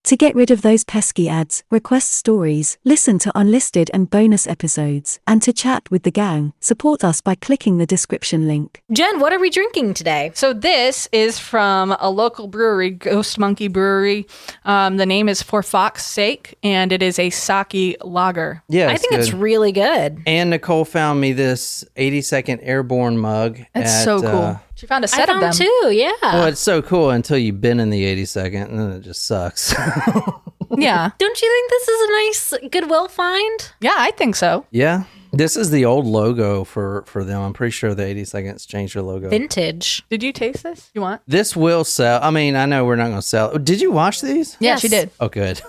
To get rid of those pesky ads, request stories, listen to unlisted and bonus episodes, and to chat with the gang, support us by clicking the description link. Jen, what are we drinking today? So this is from a local brewery, Ghost Monkey Brewery. The name is For Fox's Sake, and it is a sake lager. Yeah, I think it's really good. And Nicole found me this 80-second Airborne mug. It's so cool. She found a set of them. Too, yeah. Well, it's so cool until you've been in the 82nd, and then it just sucks. Yeah. Don't you think this is a nice Goodwill find? Yeah, I think so. Yeah. This is the old logo for them. I'm pretty sure the 82nds changed their logo. Vintage. Did you taste this? You want? This will sell. I mean, I know we're not going to sell it. Did you watch these? Yeah, Yes. she did. Oh, good.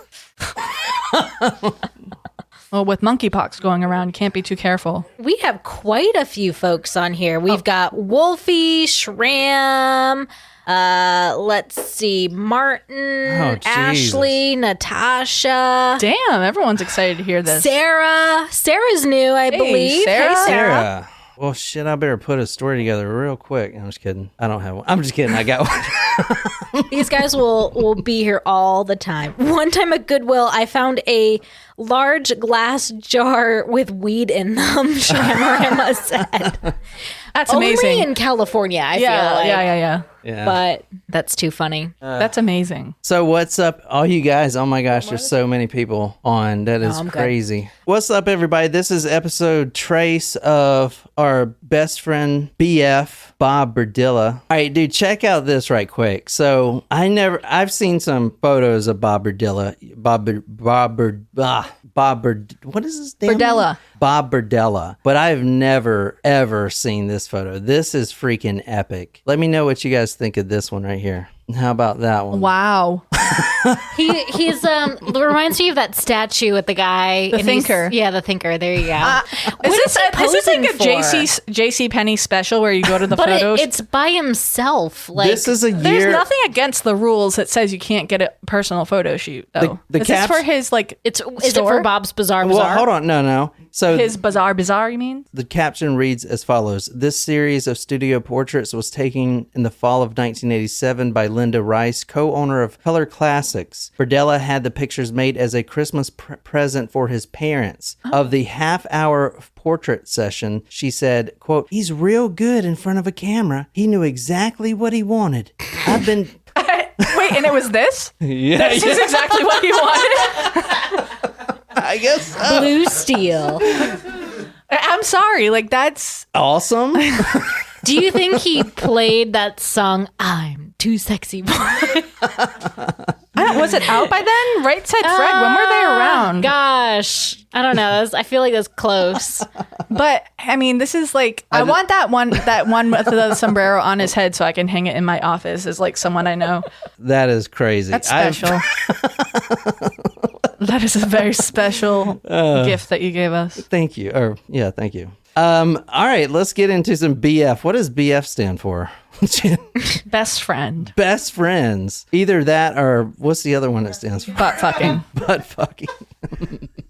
Well, with monkeypox going around, you can't be too careful. We have quite a few folks on here. We've got Wolfie, Shram, let's see, Martin, Jesus. Ashley, Natasha, Damn, everyone's excited to hear this. Sarah. Sarah's new, I believe. Sarah. Hey, Sarah. Sarah. Well, shit, I better put a story together real quick. I'm just kidding. I don't have one. I'm just kidding. I got one. These guys will be here all the time. One time at Goodwill, I found a large glass jar with weed in them, Shamarama said. That's amazing. Only in California, I feel like. Yeah. Yeah. But that's too funny. That's amazing. So what's up, all you guys? Oh my gosh, there's so many people on. That is I'm good. crazy. What's up, everybody? This is episode trace of our best friend BF, Bob Berdella. All right, dude, check out this right quick. So I've seen some photos of Bob Berdella. What is his name? Berdella. Bob Berdella. But I've never, ever seen this photo. This is freaking epic. Let me know what you guys think of this one right here. How about that one? Wow. He's reminds me of that statue with the guy. The thinker. Yeah, the thinker. There you go. Is this like a posing for? JC Penney special where you go to the But photos? it's by himself. Like, This is a There's year. nothing against the rules that says you can't get a personal photo shoot, though. The Is this caps- for his, like, is it store? for Bob's Bizarre Well, Bazaar? hold on. No. So His bizarre, you mean? the caption reads as follows. This series of studio portraits was taken in the fall of 1987 by Linda Rice, co-owner of Color Classics. Berdella had the pictures made as a Christmas present for his parents. Of the half-hour portrait session, she said, quote, "He's real good in front of a camera. He knew exactly what he wanted. I've been..." Wait, and it was this? Yeah, This is exactly what he wanted? I guess so. Blue Steel. I'm sorry, like, that's... Awesome. Do you think he played that song, I'm Too Sexy Boy? Was it out by then? Right Said Fred, when were they around? Gosh. I don't know. I feel like that's close. But, I mean, this is like... I want that one with the sombrero on his head so I can hang it in my office as, like, someone I know. That is crazy. That's special. That is a very special gift that you gave us. Thank you. Thank you. All right, let's get into some BF. What does BF stand for? Best friend. Best friends. Either that or what's the other one that stands for? Butt fucking. Butt fucking.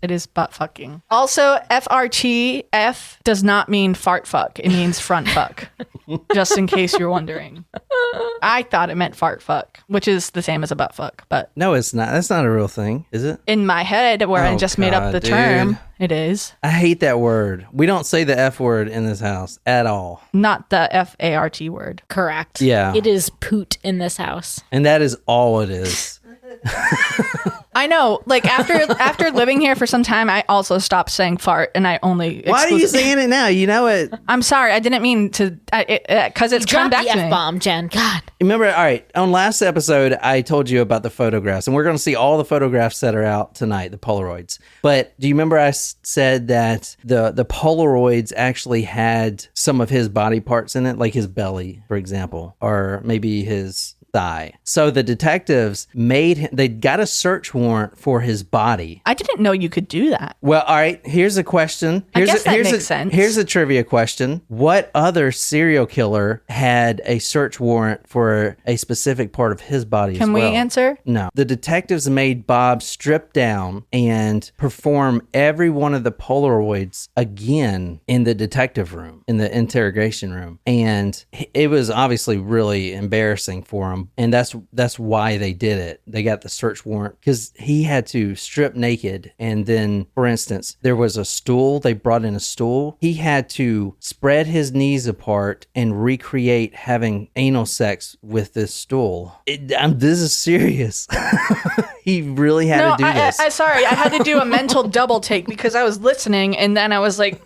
It is butt fucking. Also, FRT, F does not mean fart fuck. It means front fuck. Just in case you're wondering. I thought it meant fart fuck, which is the same as a butt fuck. But No, it's not. That's not a real thing, is it? in my head, where I Oh, just made up God, the dude. term, it is. I hate that word. We don't say the F word in this house at all. Not the FART word. Correct. Yeah. It is poot in this house. And that is all it is. I know. Like, after living here for some time, I also stopped saying fart, and I only... Why are you saying it now? You know it. I'm sorry. I didn't mean to... Because it's come Drop back the to me. F-bomb, Jen. God. Remember, all right, on last episode, I told you about the photographs, and we're going to see all the photographs that are out tonight, the Polaroids. But do you remember I said that the Polaroids actually had some of his body parts in it, like his belly, for example, or maybe his thigh. So the detectives they got a search warrant for his body. I didn't know you could do that. Well, all right, here's a question. I guess that makes sense. Here's a trivia question. What other serial killer had a search warrant for a specific part of his body as Can we well? answer? No. The detectives made Bob strip down and perform every one of the Polaroids again in the detective room, in the interrogation room. And it was obviously really embarrassing for him. him. And that's why they did it. They got the search warrant because he had to strip naked. And then, for instance, there was a stool. They brought in a stool. He had to spread his knees apart and recreate having anal sex with this stool. This is serious. He really had to do this. Sorry, I had to do a mental double take because I was listening and then I was like,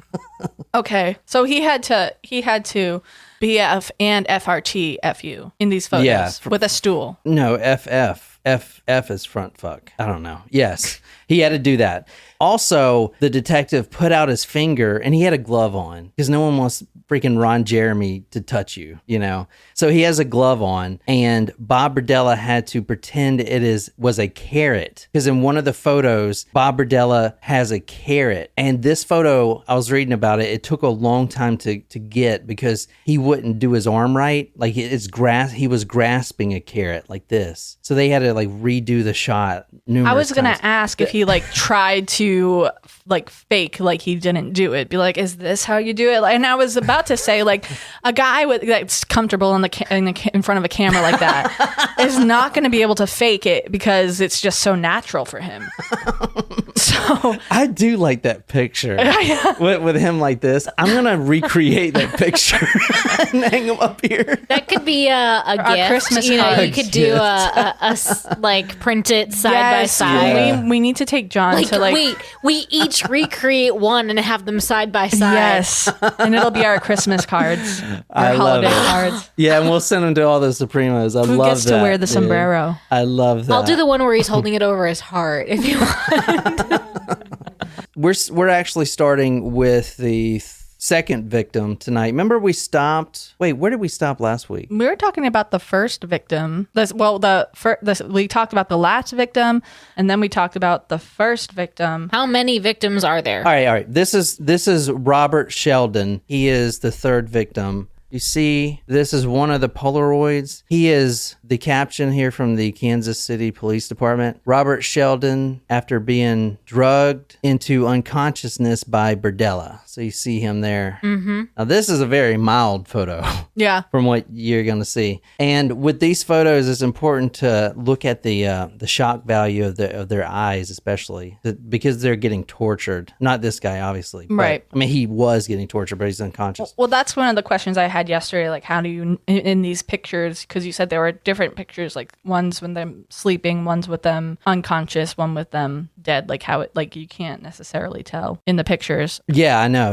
okay. So he had to BF and FRT FU in these photos with a stool. No, FF. FF is front fuck. I don't know. Yes, he had to do that. Also, the detective put out his finger and he had a glove on because no one wants freaking Ron Jeremy to touch you, you know? So he has a glove on and Bob Berdella had to pretend was a carrot because in one of the photos, Bob Berdella has a carrot. And this photo, I was reading about it, it took a long time to get because he wouldn't do his arm right. Like he was grasping a carrot like this. So they had to like redo the shot numerous I was going times. to ask if he like tried to like fake like he didn't do it. Be like, is this how you do it? And I was about to say like a guy that's comfortable in front of a camera like that is not going to be able to fake it because it's just so natural for him. So I do like that picture with him like this. I'm going to recreate that picture and hang him up here. That could be a gift. Christmas you card. could do a like print it side by side. Yeah. We need to take John to like we each recreate one and have them side by side. yes, and it'll be our Christmas cards, our love holiday it. cards. Yeah, and we'll send them to all the Supremos. I Who love gets that. to wear the dude. sombrero? I love that. I'll do the one where he's holding it over his heart if you want. We're actually starting with the second victim tonight. Remember we stopped... Wait, where did we stop last week? We were talking about the first victim. We talked about the last victim, and then we talked about the first victim. How many victims are there? All right. This is Robert Sheldon. He is the third victim. You see, this is one of the Polaroids. He is the caption here from the Kansas City Police Department. Robert Sheldon, after being drugged into unconsciousness by Berdella. So you see him there. Mm-hmm. Now, this is a very mild photo. Yeah. From what you're going to see. And with these photos, it's important to look at the shock value of their eyes, especially because they're getting tortured. Not this guy, obviously. Right. But, I mean, he was getting tortured, but he's unconscious. Well, that's one of the questions I had yesterday. Like, how do you, in these pictures, because you said there were different pictures, like ones when they're sleeping, ones with them unconscious, one with them dead. Like how it, like you can't necessarily tell in the pictures. Yeah, I know.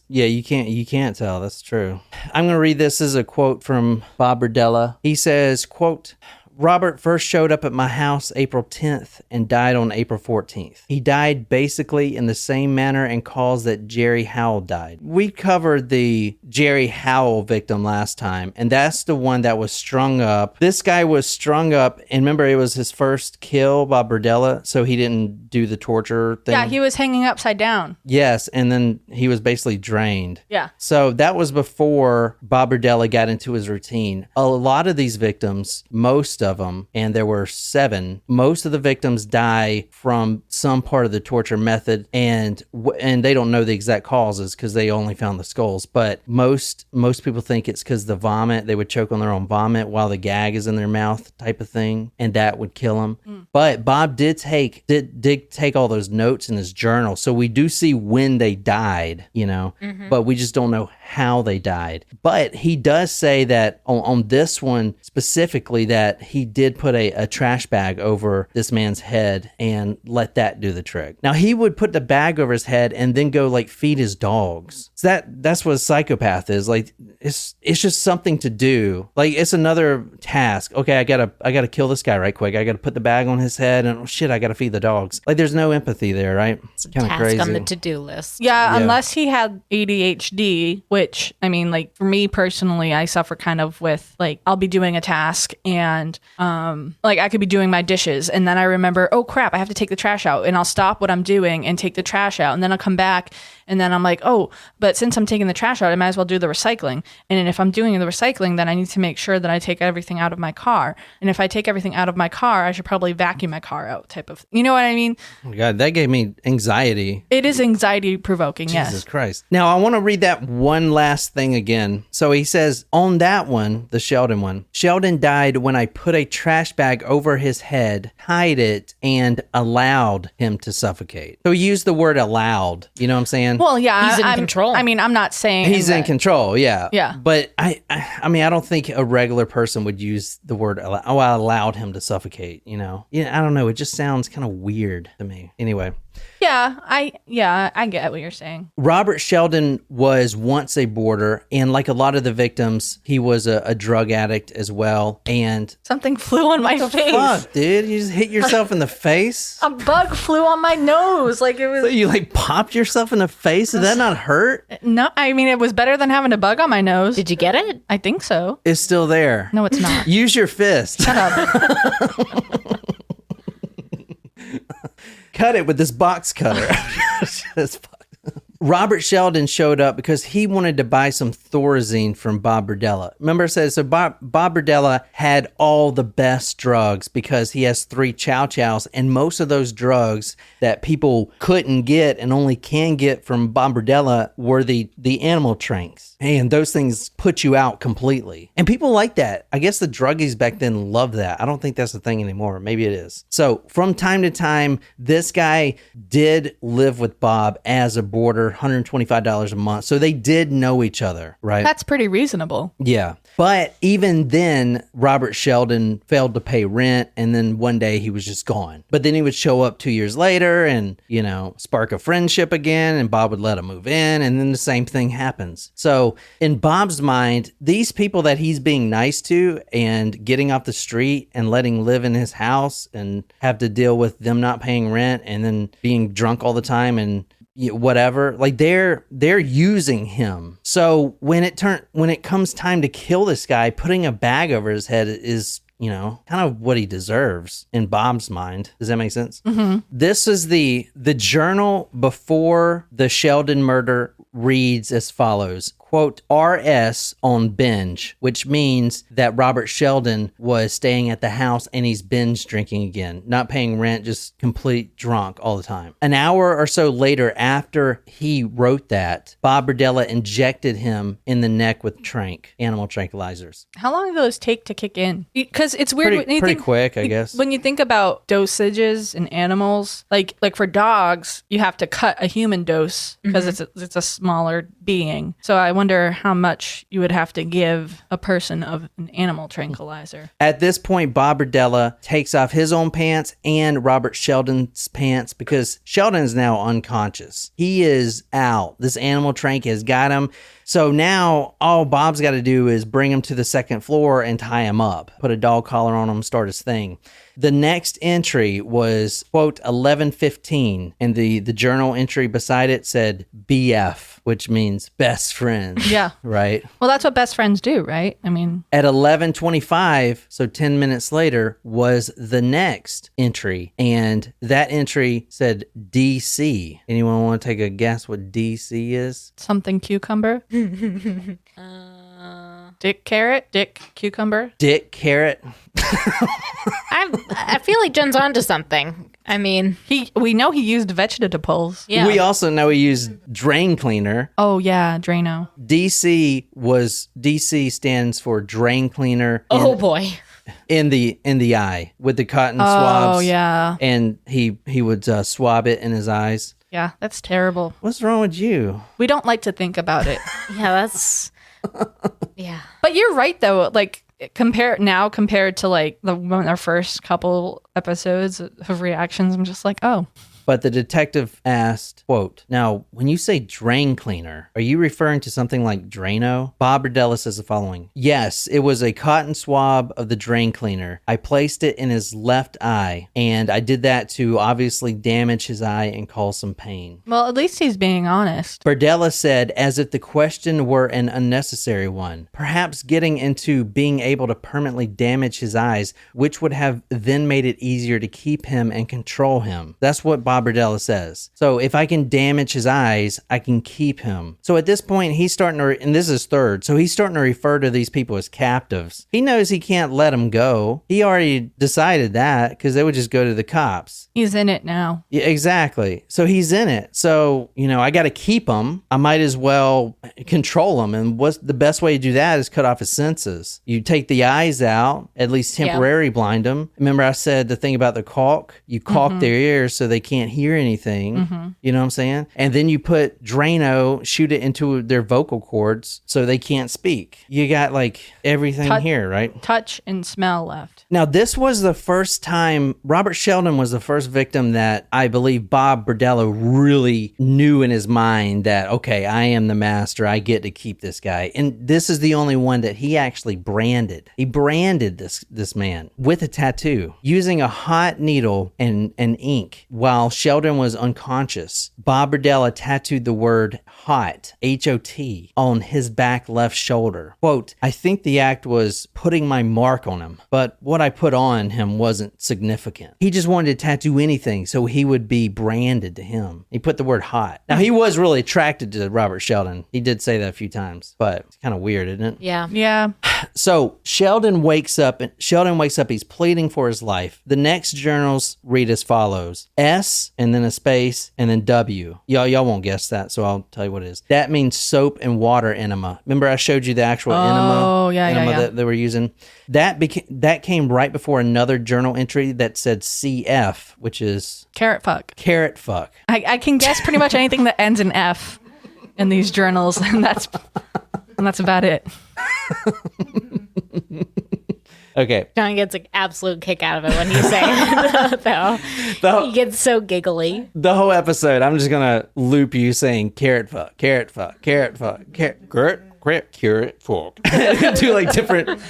You can't tell. That's true. I'm going to read this as a quote from Bob Berdella. He says, quote, Robert first showed up at my house April 10th and died on April 14th. He died basically in the same manner and cause that Jerry Howell died. We covered the Jerry Howell victim last time, and that's the one that was strung up. This guy was strung up, and remember, it was his first kill by Berdella, so he didn't do the torture thing. Yeah, he was hanging upside down. Yes, and then he was basically drained. Yeah. So that was before Bob Berdella got into his routine. A lot of these victims, most of them, and there were 7, most of the victims die from some part of the torture method, and they don't know the exact causes because they only found the skulls. But most people think it's because the vomit, they would choke on their own vomit while the gag is in their mouth type of thing, and that would kill them. But Bob did take all those notes in his journal, so we do see when they died, but we just don't know how they died. But he does say that on this one specifically that he did put a trash bag over this man's head and let that do the trick. Now he would put the bag over his head and then go like feed his dogs. So that's what a psychopath is. Like it's just something to do. Like it's another task. Okay, I gotta kill this guy right quick. I gotta put the bag on his head and I gotta feed the dogs. Like there's no empathy there, right? It's kind of crazy. On the to-do list. Yeah, unless he had ADHD, which, I mean, like, for me personally, I suffer kind of with, like, I'll be doing a task and, like, I could be doing my dishes and then I remember, oh, crap, I have to take the trash out, and I'll stop what I'm doing and take the trash out, and then I'll come back and then I'm like, oh, but since I'm taking the trash out, I might as well do the recycling. And if I'm doing the recycling, then I need to make sure that I take everything out of my car. And if I take everything out of my car, I should probably vacuum my car out type of, you know what I mean? Oh God, that gave me anxiety. It is anxiety provoking, yes. Jesus Christ. Now, I want to read that one one last thing again. So he says, on that one, the Sheldon one, Sheldon died when I put a trash bag over his head, tied it, and allowed him to suffocate. So he used the word allowed. You know what I'm saying? Well, yeah. He's in control. I mean, I'm not saying He's in control, yeah. Yeah. But I mean, I don't think a regular person would use the word allow. Oh, I allowed him to suffocate, you know? Yeah, I don't know. It just sounds kind of weird to me. Anyway. Yeah, I get what you're saying. Robert Sheldon was once a boarder, and like a lot of the victims, he was a drug addict as well. And Something flew on my face. fuck, dude, you just hit yourself in the face? A bug flew on my nose. Like it So was. you like popped yourself in the face? Did that not hurt? No, I mean, it was better than having a bug on my nose. Did you get it? I think so. It's still there. No, it's not. Use your fist. Shut up. Cut it with this box cutter. That's fucked. Robert Sheldon showed up because he wanted to buy some Thorazine from Bob Berdella. Remember I said, so Bob Berdella had all the best drugs because he has 3 chow chows, and most of those drugs that people couldn't get and only can get from Bob Berdella were the animal tranks. And those things put you out completely. And people like that. I guess the druggies back then loved that. I don't think that's the thing anymore. Maybe it is. So from time to time, this guy did live with Bob as a boarder, $125 a month. So they did know each other, right? That's pretty reasonable. Yeah. But even then, Robert Sheldon failed to pay rent, and then one day he was just gone. But then he would show up 2 years later and, you know, spark a friendship again, and Bob would let him move in, and then the same thing happens. So in Bob's mind, these people that he's being nice to and getting off the street and letting live in his house and have to deal with them not paying rent and then being drunk all the time and whatever, like they're using him. So when it comes time to kill this guy, putting a bag over his head is, you know, kind of what he deserves in Bob's mind. Does that make sense? Mm-hmm. This is the journal before the Sheldon murder reads as follows. Quote, RS on binge, which means that Robert Sheldon was staying at the house and he's binge drinking again, not paying rent, just complete drunk all the time. An hour or so later after he wrote that, Bob Berdella injected him in the neck with animal tranquilizers. How long do those take to kick in? Because it's weird. when you Pretty think- quick, I guess. When you think about dosages in animals, like for dogs, you have to cut a human dose because it's a smaller being. So I wonder how much you would have to give a person of an animal tranquilizer. At this point, Bob Berdella takes off his own pants and Robert Sheldon's pants because Sheldon is now unconscious. He is out. This animal trank has got him. So now all Bob's got to do is bring him to the second floor and tie him up, put a dog collar on him, start his thing. The next entry was, quote, 11:15, and the journal entry beside it said BF, which means best friends. Yeah. Right? Well, that's what best friends do, right? I mean, At 11:25, so 10 minutes later, was the next entry, and that entry said DC. Anyone want to take a guess what DC is? something cucumber. Dick carrot, dick cucumber. Dick Carrot. I feel like Jen's onto something. I mean, We know he used vegetables. yeah. We also know he used drain cleaner. Oh yeah, Drano. DC stands for drain cleaner oh boy. in the eye with the cotton swabs. Oh yeah, And he would swab it in his eyes. yeah. That's terrible. What's wrong with you? We don't like to think about it. Yeah, that's. Yeah. But you're right though. Like compared to like our first couple episodes of reactions, I'm just like, oh. But the detective asked, quote, now, when you say drain cleaner, are you referring to something like Drano? Bob Berdella says the following. Yes, it was a cotton swab of the drain cleaner. I placed it in his left eye, and I did that to obviously damage his eye and cause some pain. Well, at least he's being honest. Berdella said, as if the question were an unnecessary one, perhaps getting into being able to permanently damage his eyes, which would have then made it easier to keep him and control him. That's what Bob Bob Berdella says. So if I can damage his eyes, I can keep him. So at this point, he's starting to, and this is third, so he's starting to refer to these people as captives. He knows he can't let them go. He already decided that because they would just go to the cops. He's in it now. Yeah, exactly. So he's in it. So, I got to keep him. I might as well control him. And what's the best way to do that is cut off his senses. You take the eyes out, at least temporarily blind them. Remember I said the thing about the caulk? You caulk their ears so they can't hear anything. You know what I'm saying? And then you put Drano, shoot it into their vocal cords so they can't speak. You got like everything here, right? Touch and smell left. Now, this was the first time Robert Sheldon was the first victim that I believe Bob Berdella really knew in his mind that, okay, I am the master. I get to keep this guy. And this is the only one that he actually branded. He branded this man with a tattoo using a hot needle and ink while Sheldon was unconscious. Bob Berdella tattooed the word hot, H-O-T, on his back left shoulder. Quote, I think the act was putting my mark on him, but what I put on him wasn't significant. He just wanted to tattoo anything so he would be branded to him. He put the word hot. Now, he was really attracted to Robert Sheldon. He did say that a few times, but it's kind of weird, isn't it? Yeah. Yeah. So Sheldon wakes up. He's pleading for his life. The next journals read as follows: S and then a space and then W. Y'all won't guess that, so I'll tell you what it is. That means soap and water enema. Remember I showed you the actual enema that they were using? That came right before another journal entry that said CF, which is Carrot fuck. Carrot fuck. I can guess pretty much anything that ends in F in these journals, and that's about it. Okay. John gets an absolute kick out of it when you say it, though. He gets so giggly. The whole episode, I'm just going to loop you saying carrot fuck, carrot fuck, carrot fuck, carrot fuck. Do like different.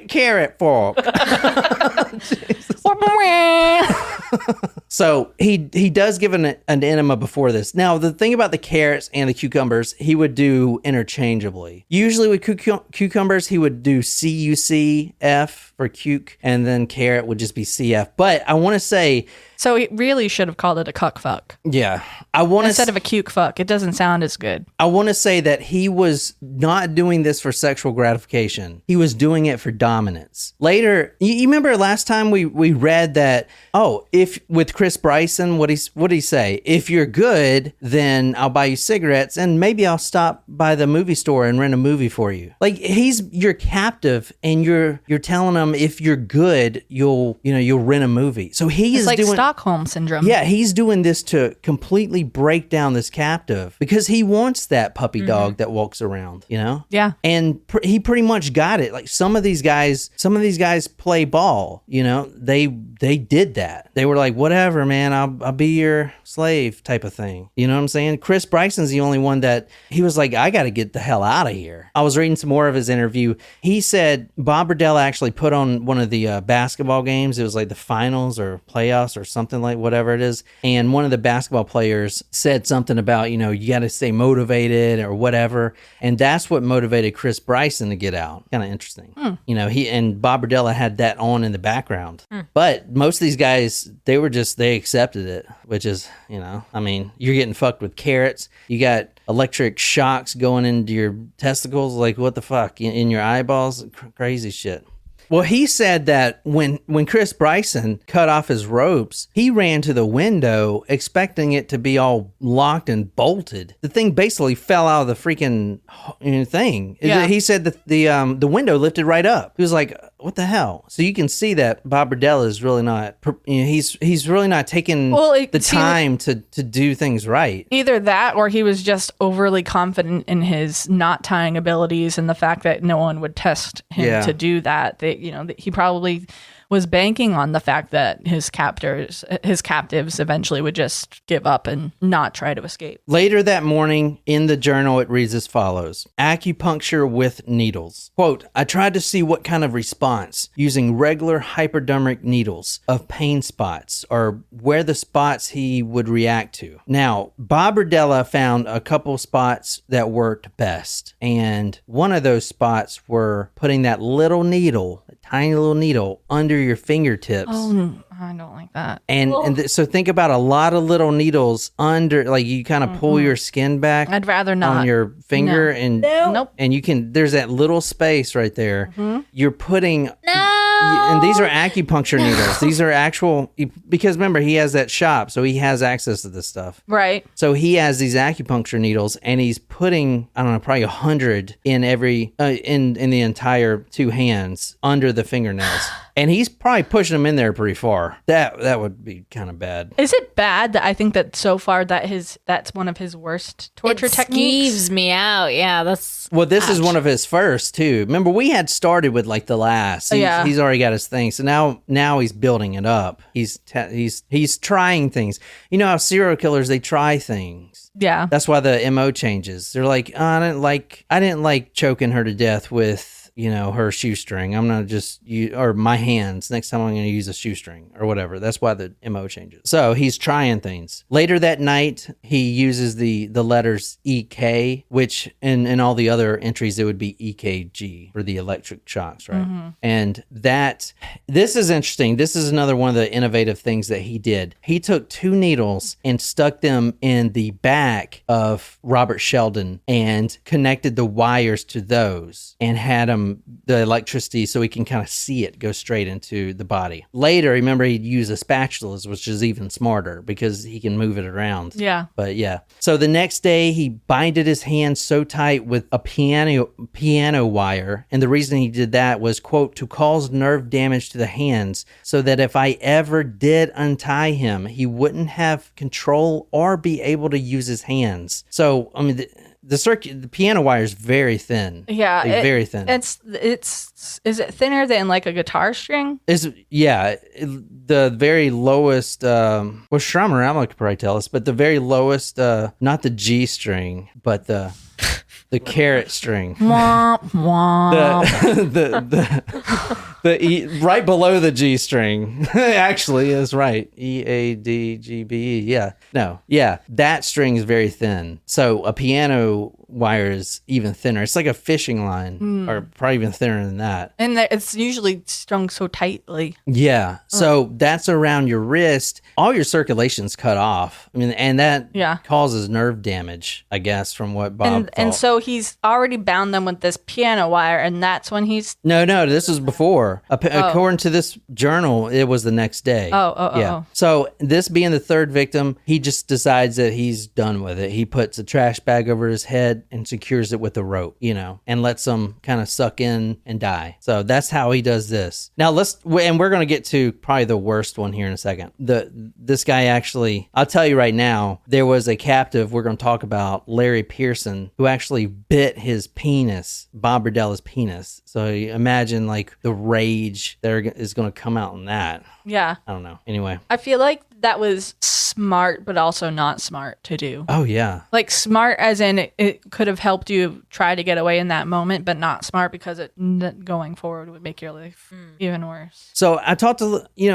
Carrot fork. So he does give an enema before this. Now, the thing about the carrots and the cucumbers, he would do interchangeably. Usually with cucumbers, he would do C-U-C-F for cuke, and then carrot would just be CF. But I want to say... So he really should have called it a cuck fuck. Yeah. Instead of a cuke fuck. It doesn't sound as good. I want to say that he was not doing this for sexual gratification. He was doing it for dominance. Later, you remember last time we read that, if with Chris Bryson, what did he say? If you're good, then I'll buy you cigarettes and maybe I'll stop by the movie store and rent a movie for you. Like you're captive and you're telling him if you're good, you'll rent a movie. So It's like Stockholm syndrome. Yeah, he's doing this to completely break down this captive because he wants that puppy dog that walks around, Yeah. And he pretty much got it. Like some of these guys play ball, they did that. They were like, whatever, man, I'll be your slave type of thing. You know what I'm saying? Chris Bryson's the only one that he was like, I got to get the hell out of here. I was reading some more of his interview. He said Bob Berdella actually put on one of the basketball games. It was like the finals or playoffs or something like whatever it is. And one of the basketball players said something about, you got to stay motivated or whatever. And that's what motivated Chris Bryson to get out. Kind of interesting. He and Bob Berdella had that on in the background. But most of these guys, they accepted it, which is, you're getting fucked with carrots. You got electric shocks going into your testicles. Like, what the fuck? In your eyeballs? Crazy shit. Well, he said that when Chris Bryson cut off his ropes, he ran to the window expecting it to be all locked and bolted. The thing basically fell out of the freaking thing. Yeah. He said that the window lifted right up. He was like, what the hell? So you can see that Bob Berdella is really not, he's really not taking the time to do things right. Either that or he was just overly confident in his knot tying abilities and the fact that no one would test him to do that. He probably was banking on the fact that his captives eventually would just give up and not try to escape. Later that morning, in the journal, it reads as follows. Acupuncture with needles. Quote, I tried to see what kind of response using regular hypodermic needles of pain spots or where the spots he would react to. Now, Bob Berdella found a couple spots that worked best. And one of those spots were putting that little needle, a tiny little needle, under your fingertips. Oh, I don't like that. So think about a lot of little needles under, like you kind of pull your skin back. I'd rather not. On your finger. And Nope. and you can, there's that little space right there. You're putting, and these are acupuncture needles. These are actual, because remember, he has that shop, so he has access to this stuff. Right. So he has these acupuncture needles, and he's putting, I don't know, probably 100 in every, in the entire two hands under the fingernails. And he's probably pushing them in there pretty far. That would be kind of bad. Is it bad that I think that so far that's one of his worst torture techniques? Skeeves me out. Yeah, that's... Well, this is one of his first, too. Remember, we had started with, like, the last. He's already got his thing. So now he's building it up. He's trying things. You know how serial killers, they try things. Yeah. That's why the MO changes. They're like, oh, I didn't like choking her to death with, her shoestring. I'm going to just use, or my hands. Next time I'm going to use a shoestring or whatever. That's why the MO changes. So he's trying things. Later that night, he uses the letters EK, which in all the other entries, it would be EKG for the electric shocks, right? Mm-hmm. And this is interesting. This is another one of the innovative things that he did. He took two needles and stuck them in the back of Robert Sheldon and connected the wires to those and had him the electricity so he can kind of see it go straight into the body. Later, remember, he'd use a spatula, which is even smarter because he can move it around. Yeah. But yeah. So the next day, he binded his hands so tight with a piano wire. And the reason he did that was, quote, to cause nerve damage to the hands so that if I ever did untie him, he wouldn't have control or be able to use his hands. So, I mean, the piano wire is very thin. Yeah, like very thin. Is it thinner than like a guitar string? The very lowest. Well, Schramm could probably tell us, but the very lowest, not the G string, but the carrot string. Womp womp. The E right below the G string actually is right. EADGBE. Yeah. No. Yeah. That string is very thin. So a piano wire is even thinner. It's like a fishing line or probably even thinner than that. And it's usually strung so tightly. Yeah. So that's around your wrist. All your circulation's cut off. I mean, and that causes nerve damage, I guess, from what Bob thought. And so he's already bound them with this piano wire, and that's when he's... No, this was before. According to this journal, it was the next day. Oh. So this being the third victim, he just decides that he's done with it. He puts a trash bag over his head and secures it with a rope, and lets them kind of suck in and die. So that's how he does this. Now and we're going to get to probably the worst one here in a second. This guy actually, I'll tell you right now, there was a captive we're going to talk about, Larry Pearson, who actually bit his penis, Bob Berdella's penis. So you imagine like the rage that is going to come out in that. Yeah. I don't know. Anyway. I feel like that was smart, but also not smart to do. Oh, yeah. Like smart as in it could have helped you try to get away in that moment, but not smart because going forward would make your life even worse. So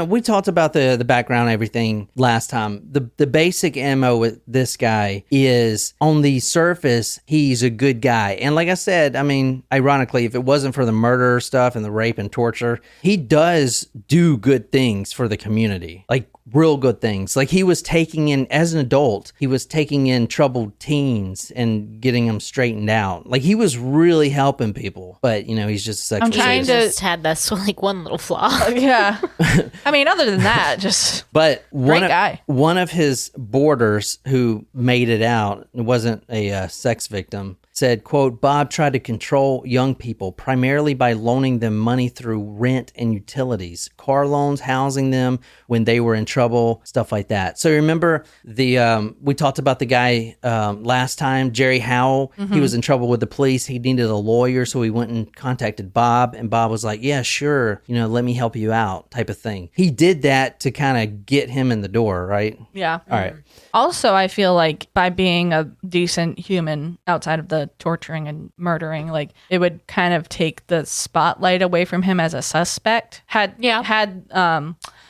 we talked about the background and everything last time. The basic MO with this guy is on the surface, he's a good guy. And like I said, I mean, ironically, if it wasn't for the murder stuff and the rape and torture, he does do good things for the community. Like real good things. Like he was taking in, as an adult, he was taking in troubled teens and getting them straightened out. Like he was really helping people, but he's just sexual. I'm trying to just had this like one little flaw. Yeah. I mean, other than that, just but great guy. One of his boarders who made it out, it wasn't a sex victim. said, quote, Bob tried to control young people primarily by loaning them money through rent and utilities, car loans, housing them when they were in trouble, stuff like that. So remember we talked about the guy last time, Jerry Howell. He was in trouble with the police. He needed a lawyer, so he went and contacted Bob, and Bob was like, yeah, sure, let me help you out, type of thing. He did that to kind of get him in the door, right? Yeah. All right. Also, I feel like by being a decent human outside of the torturing and murdering, like it would kind of take the spotlight away from him as a suspect. Had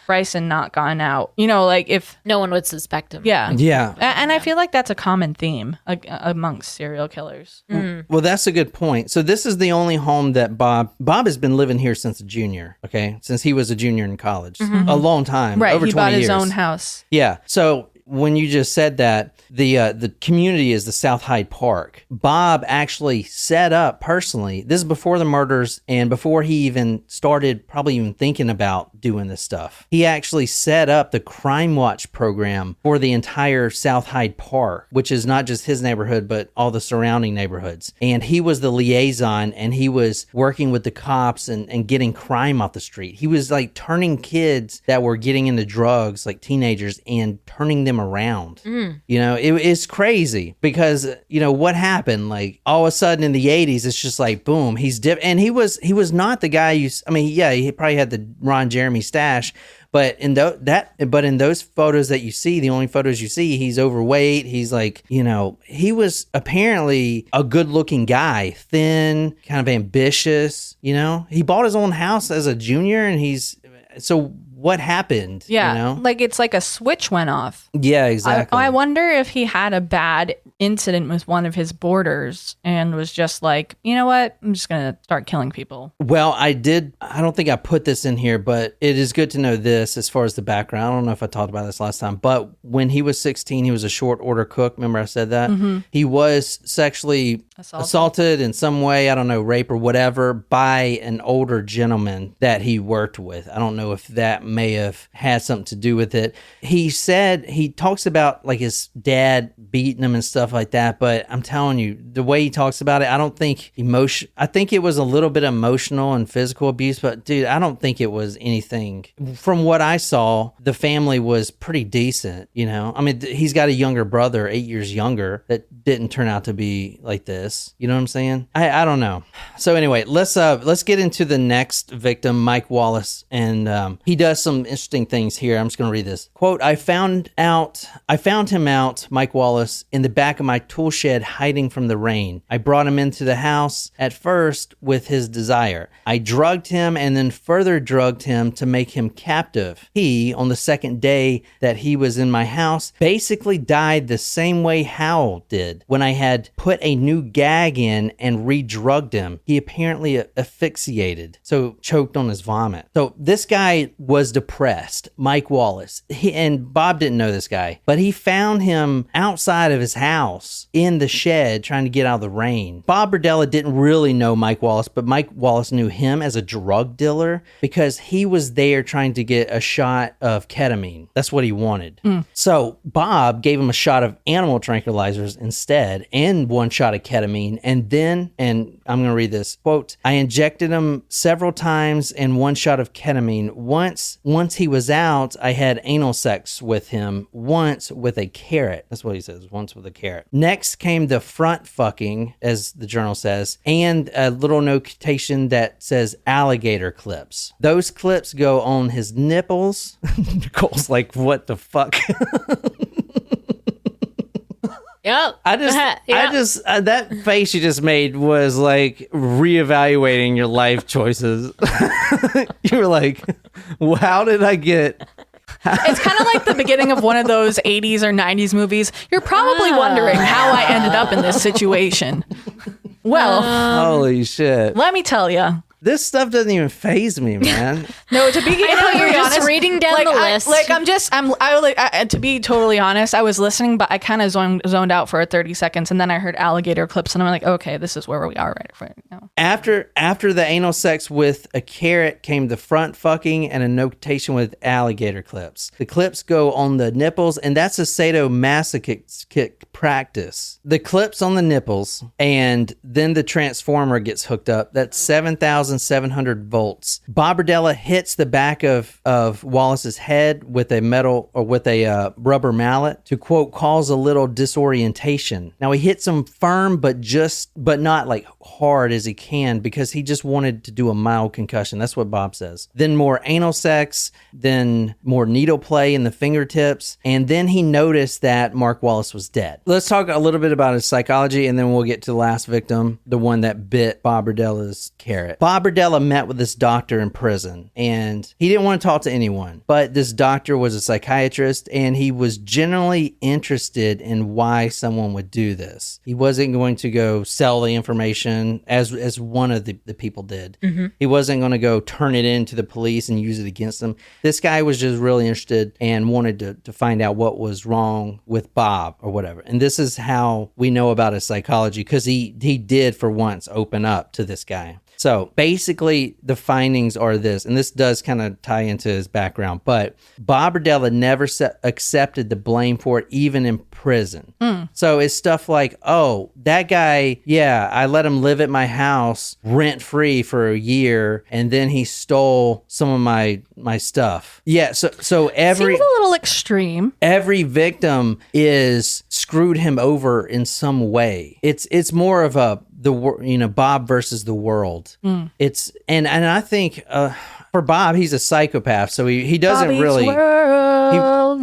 Bryson not gone out, like if no one would suspect him. Yeah. Yeah. And I feel like that's a common theme amongst serial killers. Well, that's a good point. So this is the only home that Bob has been living here since a junior, okay? Since he was a junior in college. A long time. Right. Over He 20 bought his years. own house. Yeah. So when you just said that, the community is the South Hyde Park. Bob actually set up personally, this is before the murders and before he even started probably even thinking about doing this stuff. He actually set up the Crime Watch program for the entire South Hyde Park, which is not just his neighborhood, but all the surrounding neighborhoods. And he was the liaison, and he was working with the cops and getting crime off the street. He was like turning kids that were getting into drugs, like teenagers, and turning them around. It's crazy because, what happened? Like all of a sudden in the 80s, it's just like, boom, he's and he was not the guy he probably had the Ron Jeremy stash, but in those photos that you see, the only photos you see, he's overweight. He's like, he was apparently a good looking guy, thin, kind of ambitious, he bought his own house as a junior, and so what happened? Yeah, like it's like a switch went off. Yeah, exactly. I wonder if he had a bad incident with one of his boarders and was just like, you know what? I'm just going to start killing people. Well, I don't think I put this in here, but it is good to know this as far as the background. I don't know if I talked about this last time, but when he was 16, he was a short order cook. Remember I said that? He was sexually assaulted in some way, I don't know, rape or whatever, by an older gentleman that he worked with. I don't know if that may have had something to do with it. He talks about like his dad beating him and stuff like that, but I'm telling you, the way he talks about it, I don't think I think it was a little bit emotional and physical abuse, but dude, I don't think it was anything. From what I saw, the family was pretty decent, I mean, he's got a younger brother, 8 years younger, that didn't turn out to be like this. You know what I'm saying? I don't know. So anyway, let's get into the next victim, Mike Wallace, and he does some interesting things here. I'm just going to read this. Quote, I found him out, Mike Wallace, in the back of my tool shed hiding from the rain. I brought him into the house at first with his desire. I drugged him and then further drugged him to make him captive. He, on the second day that he was in my house, basically died the same way Howell did when I had put a new gag in and re-drugged him. He apparently asphyxiated, so choked on his vomit. So this guy was depressed, Mike Wallace. And Bob didn't know this guy, but he found him outside of his house in the shed trying to get out of the rain. Bob Berdella didn't really know Mike Wallace, but Mike Wallace knew him as a drug dealer because he was there trying to get a shot of ketamine. That's what he wanted. So Bob gave him a shot of animal tranquilizers instead and one shot of ketamine. And then, and I'm going to read this, quote, I injected him several times and one shot of ketamine. Once he was out, I had anal sex with him once with a carrot. That's what he says, once with a carrot. Next came the front fucking, as the journal says, and a little notation that says alligator clips. Those clips go on his nipples. Nicole's like, what the fuck? Yep. I just that face you just made was like reevaluating your life choices. You were like, well, how did I get... It's kind of like the beginning of one of those 80s or 90s movies. You're probably wondering how I ended up in this situation. Well, holy shit. Let me tell you. This stuff doesn't even faze me, man. No, to be I know, you're just reading down the list. To be totally honest, I was listening, but I kind of zoned out for 30 seconds, and then I heard alligator clips, and I'm like, okay, this is where we are right now. After the anal sex with a carrot came the front fucking and a notation with alligator clips. The clips go on the nipples, and that's a sadomasochistic practice. The clips on the nipples, and then the transformer gets hooked up. That's 7,700 volts. Bob Berdella hits the back of Wallace's head with a metal or with a rubber mallet to, quote, cause a little disorientation. Now he hits him firm, but not like hard as he can, because he just wanted to do a mild concussion. That's what Bob says. Then more anal sex, then more needle play in the fingertips, and then he noticed that Mark Wallace was dead. Let's talk a little bit about his psychology, and then we'll get to the last victim, the one that bit Bob Berdella's carrot. Bob Berdella met with this doctor in prison, and he didn't want to talk to anyone, but this doctor was a psychiatrist, and he was generally interested in why someone would do this. He wasn't going to go sell the information as one of the people did. Mm-hmm. He wasn't going to go turn it into the police and use it against them. This guy was just really interested and wanted to find out what was wrong with Bob or whatever. And this is how we know about his psychology, because he did for once open up to this guy. So basically the findings are this, and this does kind of tie into his background, but Bob Berdella never accepted the blame for it, even in prison. So it's stuff like, oh, that guy, yeah, I let him live at my house rent free for a year, and then he stole some of my stuff. Yeah, so every seems a little extreme. Every victim is screwed him over in some way. It's more of Bob versus the world. It's and I think for Bob, he's a psychopath, so he doesn't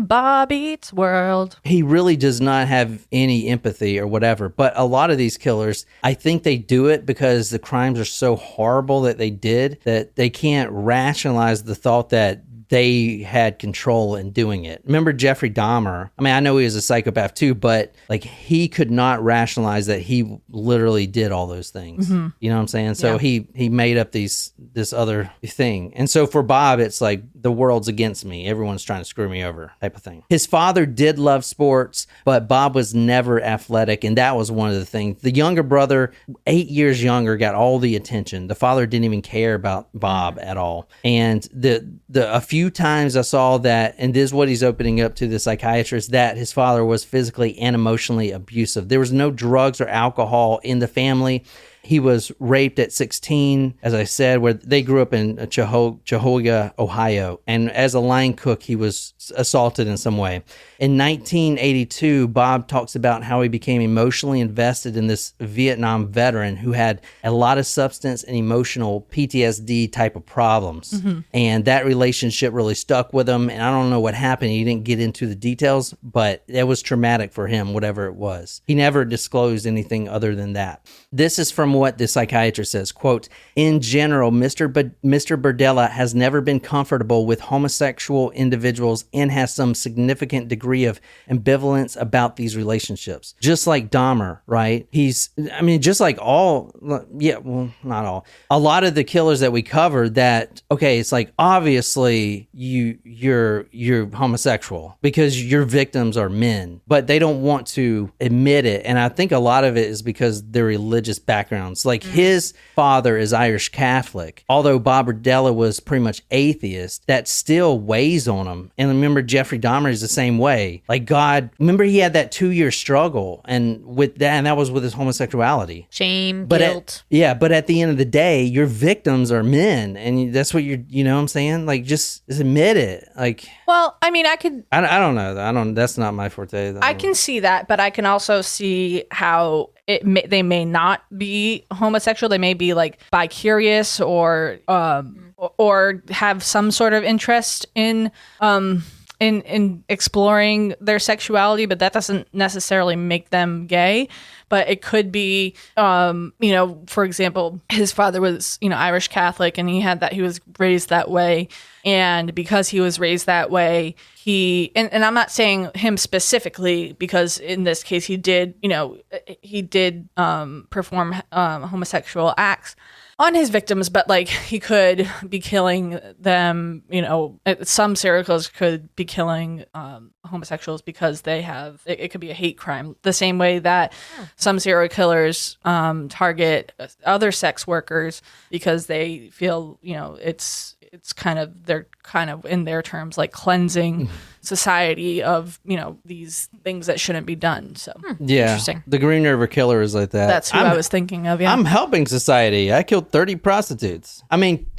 Bob Eats World. He really does not have any empathy or whatever. But a lot of these killers, I think they do it because the crimes are so horrible that they did that they can't rationalize the thought that they had control in doing it. Remember Jeffrey Dahmer? I mean, I know he was a psychopath too, but like he could not rationalize that he literally did all those things. Mm-hmm. You know what I'm saying? So he made up this other thing. And so for Bob, it's like the world's against me. Everyone's trying to screw me over type of thing. His father did love sports, but Bob was never athletic. And that was one of the things. The younger brother, 8 years younger, got all the attention. The father didn't even care about Bob at all. And a few times I saw that, and this is what he's opening up to the psychiatrist, that his father was physically and emotionally abusive. There was no drugs or alcohol in the family. He was raped at 16, as I said, where they grew up in Cuyahoga, Ohio. And as a line cook, he was assaulted in some way. In 1982, Bob talks about how he became emotionally invested in this Vietnam veteran who had a lot of substance and emotional PTSD type of problems. Mm-hmm. And that relationship really stuck with him. And I don't know what happened. He didn't get into the details, but it was traumatic for him, whatever it was. He never disclosed anything other than that. This is from what the psychiatrist says, quote, in general, Mr. Berdella has never been comfortable with homosexual individuals and has some significant degree of ambivalence about these relationships. Just like Dahmer, right? Just like not all. A lot of the killers that we covered that, okay, it's like, obviously you're homosexual because your victims are men, but they don't want to admit it. And I think a lot of it is because their religious backgrounds. Like his father is Irish Catholic, although Bob Berdella was pretty much atheist. That still weighs on him. And remember, Jeffrey Dahmer is the same way. Like God, remember he had that 2-year struggle, and that was with his homosexuality, shame, but guilt. But at the end of the day, your victims are men, and that's what you know what I'm saying? Like just admit it. Like, well, I mean, I don't know. That's not my forte. I can see that, but I can also see how they may not be homosexual. They may be like bi-curious or have some sort of interest in exploring their sexuality, but that doesn't necessarily make them gay. But it could be, for example, his father was, Irish Catholic, and he was raised that way. And because he was raised that way, and I'm not saying him specifically, because in this case he did perform homosexual acts. on his victims, but like he could be killing them. You know, some serial killers could be killing homosexuals because they have it could be a hate crime. The same way that some serial killers target other sex workers because they feel, you know, it's kind of, they're kind of in their terms like cleansing society of, you know, these things that shouldn't be done. So yeah, interesting. The Green River Killer is like that. that's who I was thinking of. Yeah, I'm helping society. I killed 30 prostitutes. I mean,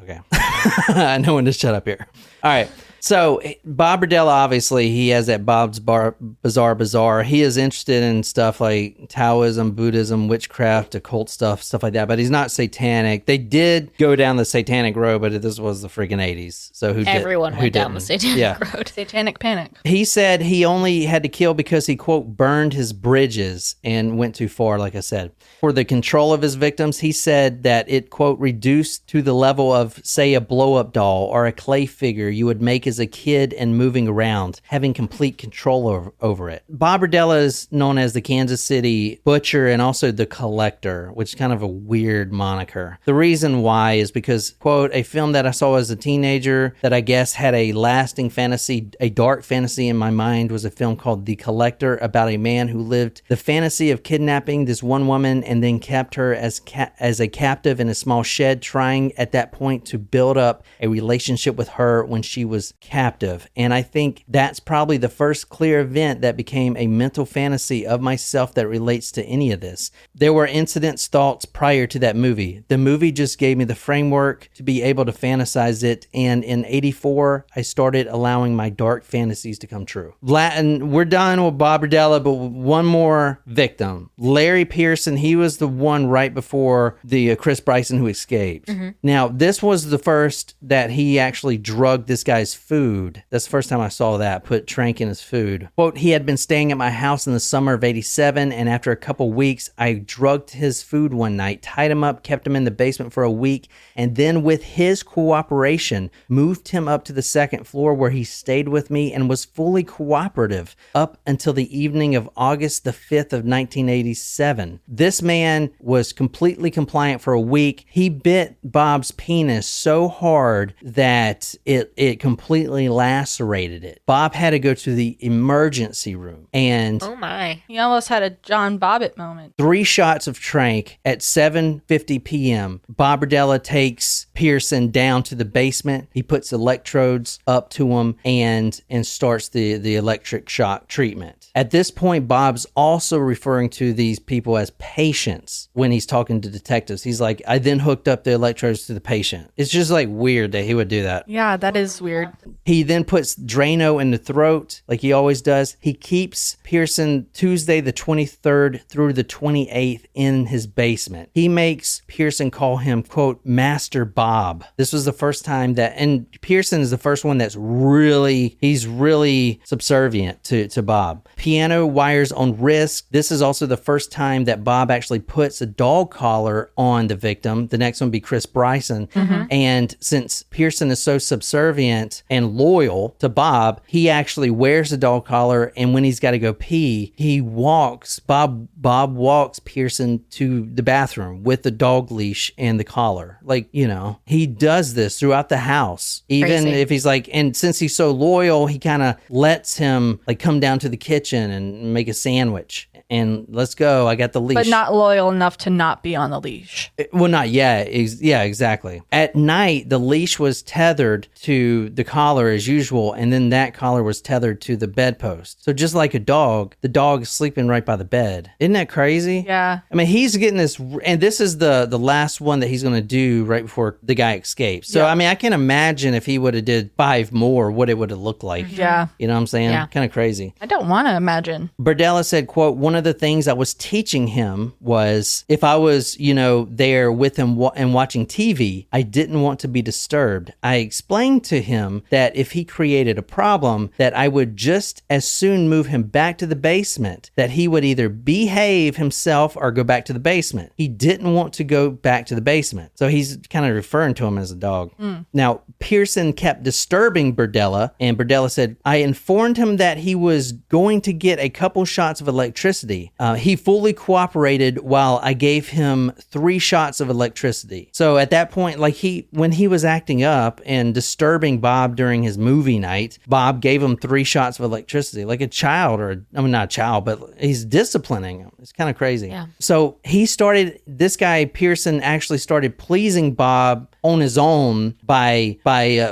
okay. I know when to shut up here. All right. So Bob Berdella, obviously, he has that Bob's Bazaar. He is interested in stuff like Taoism, Buddhism, witchcraft, occult stuff like that. But he's not satanic. They did go down the satanic road, but this was the freaking 80s. So everyone went down the satanic road? satanic panic. He said he only had to kill because he, quote, burned his bridges and went too far, like I said. For the control of his victims, he said that it, quote, reduced to the level of, say, a blow-up doll or a clay figure you would make as a kid and moving around, having complete control over it. Bob Berdella is known as the Kansas City Butcher and also the Collector, which is kind of a weird moniker. The reason why is because, quote, a film that I saw as a teenager that I guess had a lasting fantasy, a dark fantasy in my mind, was a film called The Collector about a man who lived the fantasy of kidnapping this one woman and then kept her as a captive in a small shed, trying at that point to build up a relationship with her when she was captive. And I think that's probably the first clear event that became a mental fantasy of myself that relates to any of this. There were incidents, thoughts prior to that movie. The movie just gave me the framework to be able to fantasize it, and in 84 I started allowing my dark fantasies to come true. Latin, we're done with Bob Berdella, but one more victim. Larry Pearson, he was the one right before the Chris Bryson who escaped. Now, this was the first that he actually drugged this guy's food. That's the first time I saw that, put trank in his food. Quote, he had been staying at my house in the summer of 87, and after a couple weeks, I drugged his food one night, tied him up, kept him in the basement for a week, and then with his cooperation, moved him up to the second floor where he stayed with me and was fully cooperative up until the evening of August the 5th of 1987. This man was completely compliant for a week. He bit Bob's penis so hard that it completely lacerated it. Bob had to go to the emergency room, and Oh my. He almost had a John Bobbitt moment. 3 shots of trank at 7:50 p.m. Bob Berdella takes Pearson down to the basement. He puts electrodes up to him and starts the electric shock treatment. At this point, Bob's also referring to these people as patients when he's talking to detectives. He's like, I then hooked up the electrodes to the patient. It's just like weird that he would do that. Yeah, that is weird. He then puts Drano in the throat like he always does. He keeps Pearson Tuesday the 23rd through the 28th in his basement. He makes Pearson call him, quote, Master Bob. This was the first time that, and Pearson is the first one that's he's really subservient to Bob. Piano wires on wrist. This is also the first time that Bob actually puts a dog collar on the victim. The next one would be Chris Bryson. And since Pearson is so subservient and loyal to Bob, he actually wears the dog collar, and when he's got to go pee, Bob walks Pearson to the bathroom with the dog leash and the collar. Like, you know, he does this throughout the house. Even Crazy. if he's like, and since he's so loyal, he kind of lets him like come down to the kitchen and make a sandwich. And let's go. I got the leash. But not loyal enough to not be on the leash. Well, not yet. Yeah, exactly. At night, the leash was tethered to the collar as usual, and then that collar was tethered to the bedpost. So just like a dog, the dog is sleeping right by the bed. Isn't that crazy? Yeah. I mean, he's getting this, and this is the last one that he's going to do right before the guy escapes. So, Yeah. I mean, I can imagine if he would have did 5 more, what it would have looked like. Yeah. You know what I'm saying? Yeah. Kind of crazy. I don't want to imagine. Berdella said, quote, one of the things I was teaching him was if I was, there with him and watching TV, I didn't want to be disturbed. I explained to him that if he created a problem, that I would just as soon move him back to the basement, that he would either behave himself or go back to the basement. He didn't want to go back to the basement. So he's kind of referring to him as a dog. Now, Pearson kept disturbing Berdella, and Berdella said, I informed him that he was going to get a couple shots of electricity electricity. He fully cooperated while I gave him 3 shots of electricity. So at that point, like when he was acting up and disturbing Bob during his movie night, Bob gave him 3 shots of electricity, like a child, not a child, but he's disciplining him. It's kind of crazy. Yeah. So this guy Pearson actually started pleasing Bob on his own by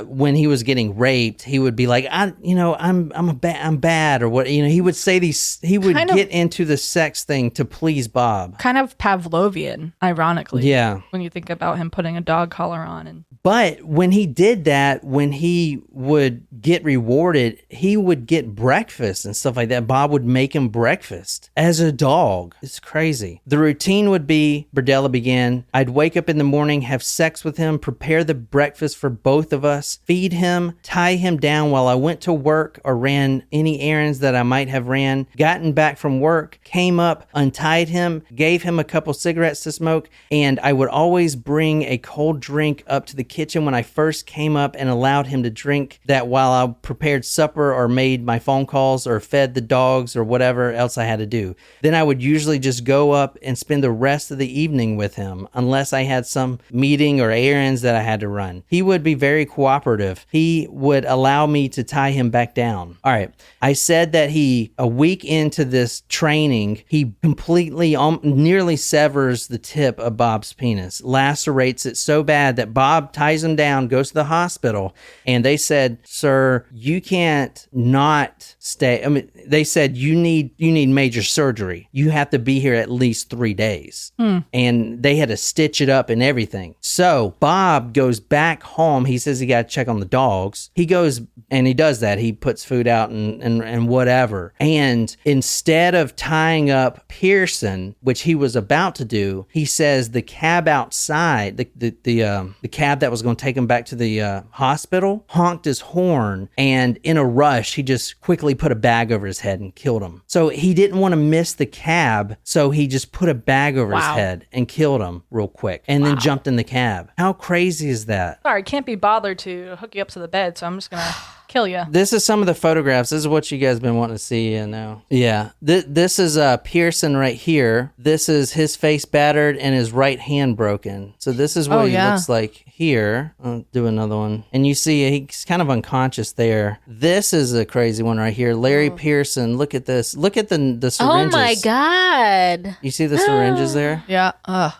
when he was getting raped. He would be like, I'm bad, or what, he would say he would get into the sex thing to please Bob. Kind of Pavlovian, ironically. Yeah. When you think about him putting a dog collar on. But when he did that, when he would get rewarded, he would get breakfast and stuff like that. Bob would make him breakfast as a dog. It's crazy. The routine would be, Berdella began, I'd wake up in the morning, have sex with him, prepare the breakfast for both of us, feed him, tie him down while I went to work or ran any errands that I might have ran, gotten back from work, came up, untied him, gave him a couple cigarettes to smoke, and I would always bring a cold drink up to the kitchen when I first came up and allowed him to drink that while I prepared supper or made my phone calls or fed the dogs or whatever else I had to do. Then I would usually just go up and spend the rest of the evening with him unless I had some meeting or errands that I had to run. He would be very cooperative. He would allow me to tie him back down. All right. I said that a week into this training, he completely, nearly severs the tip of Bob's penis, lacerates it so bad that Bob ties him down, goes to the hospital, and they said, sir, you can't not stay. I mean, they said, you need major surgery. You have to be here at least 3 days. And they had to stitch it up and everything. So Bob goes back home. He says he got to check on the dogs. He goes and he does that. He puts food out and whatever. And instead of tying up Pearson, which he was about to do, he says the cab outside, the cab that was going to take him back to the hospital, honked his horn, and in a rush, he just quickly put a bag over his head and killed him. So he didn't want to miss the cab, so he just put a bag over his head and killed him real quick, and then jumped in the cab. How crazy is that? Sorry, can't be bothered to hook you up to the bed, so I'm just gonna kill you. This is some of the photographs. This is what you guys been wanting to see now. Yeah. This is Pearson right here. This is his face battered and his right hand broken. So this is what he looks like here. I'll do another one. And you see he's kind of unconscious there. This is a crazy one right here. Larry Pearson. Look at this. Look at the syringes. Oh my God. You see the syringes there? Yeah.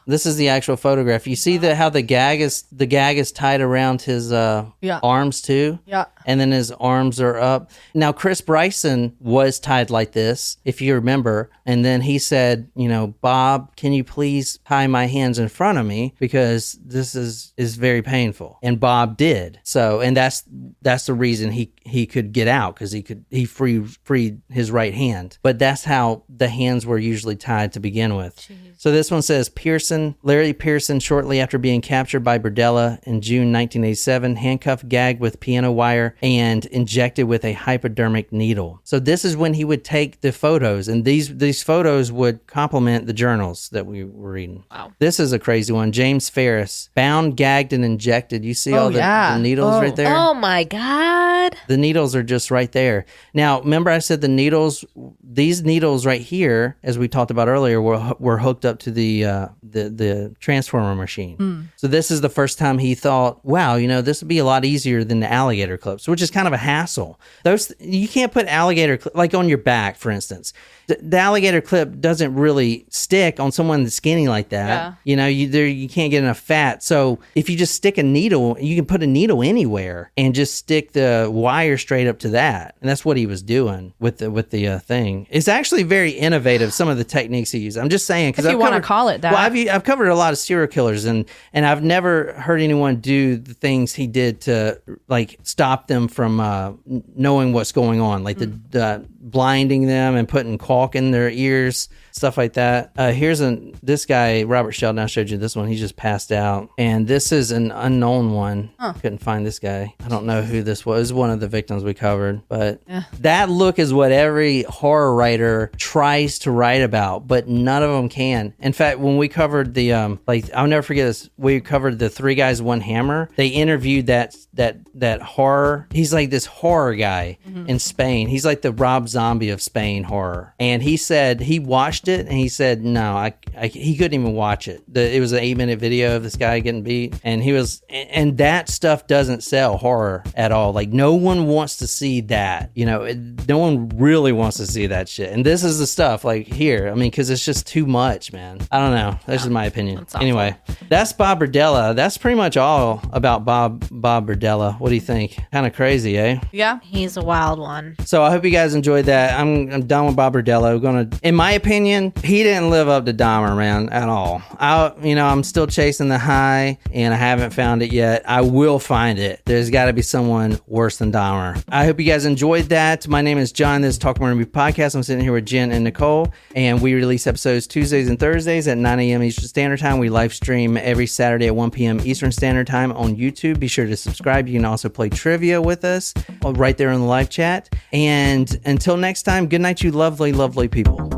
This is the actual photograph. You see how the gag is tied around his arms too? Yeah. And then his arms are up. Now, Chris Bryson was tied like this, if you remember. And then he said, Bob, can you please tie my hands in front of me? Because this is very painful. And Bob did. So, and that's the reason he could get out, because he freed his right hand. But that's how the hands were usually tied to begin with. Jeez. So this one says Larry Pearson, shortly after being captured by Berdella in June 1987, handcuffed, gagged with piano wire, and injected with a hypodermic needle. So this is when he would take the photos, and these photos would complement the journals that we were reading. Wow. This is a crazy one. James Ferris, bound, gagged, and injected. You see all the needles right there? Oh my God. The needles are just right there. Now, remember I said these needles right here, as we talked about earlier, were hooked up to the transformer machine. So this is the first time he thought, wow, this would be a lot easier than the alligator clips, which is kind of a hassle. You can't put alligator like on your back, for instance. The alligator clip doesn't really stick on someone that's skinny like that. Yeah. You can't get enough fat. So if you just stick a needle, you can put a needle anywhere and just stick the wire straight up to that. And that's what he was doing with the thing. It's actually very innovative, some of the techniques he used. I'm just saying, because if you want to call it that. Well, I've covered a lot of serial killers, and I've never heard anyone do the things he did to like stop them from knowing what's going on, like the blinding them and putting caulk in their ears, stuff like that. Here's this guy, Robert Sheldon. I showed you this one. He just passed out. And this is an unknown one. Couldn't find this guy. I don't know who this was. One of the victims we covered. But that look is what every horror writer tries to write about, but none of them can. In fact, when we covered the, I'll never forget this, we covered the Three Guys, One Hammer. They interviewed that horror. He's like this horror guy in Spain. He's like the Rob Zombie Zombie of Spain horror. And he said he watched it and he said, no, he couldn't even watch it. It was an 8-minute video of this guy getting beat. And and that stuff doesn't sell horror at all. Like, no one wants to see that. No one really wants to see that shit. And this is the stuff like here. I mean, because it's just too much, man. I don't know. That's just my opinion. Anyway, that's Bob Berdella. That's pretty much all about Bob Berdella. What do you think? Kind of crazy, eh? Yeah. He's a wild one. So I hope you guys enjoyed that. I'm done with Bob Berdella. In my opinion, he didn't live up to Dahmer, man, at all. I'm still chasing the high, and I haven't found it yet. I will find it. There's got to be someone worse than Dahmer. I hope you guys enjoyed that. My name is John. This is Talk More Movie Podcast. I'm sitting here with Jen and Nicole, and we release episodes Tuesdays and Thursdays at 9 a.m. Eastern Standard Time. We live stream every Saturday at 1 p.m. Eastern Standard Time on YouTube. Be sure to subscribe. You can also play trivia with us right there in the live chat. And until next time, good night, you lovely, lovely people.